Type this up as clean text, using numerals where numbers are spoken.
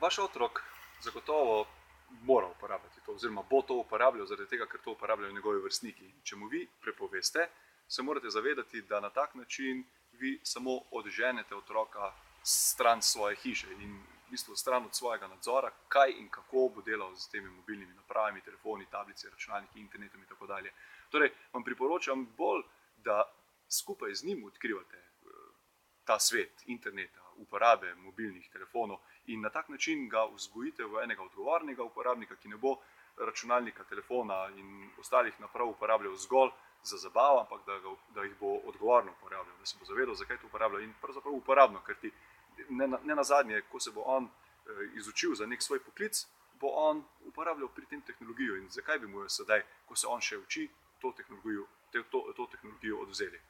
Vaš otrok zagotovo mora uporabljati to, oziroma bo to uporabljal zaradi tega, ker to uporabljajo njegovi vrstniki. Če mu vi prepoveste, se morate zavedati, da na tak način vi samo odženete otroka stran svoje hiše in v bistvu stran od svojega nadzora, kaj in kako bo delal z temi mobilnimi napravami, telefoni, tablice, računalniki, internetom in tako dalje. Torej, vam priporočam bolj, da skupaj z njim odkrivate ta svet interneta, uporabe mobilnih telefonov in na tak način ga vzgojite v enega odgovornega uporabnika, ki ne bo računalnika, telefona in ostalih naprav uporabljal zgolj za zabavo, ampak da jih bo odgovorno uporabljal, da se bo zavedal, zakaj to uporablja in pravzaprav uporabno, ker ti ne nazadnje, ko se bo on izučil za nek svoj poklic, bo on uporabljal pri tem tehnologijo in zakaj bi mu jo sedaj, ko se on še uči, to tehnologijo odvzeli.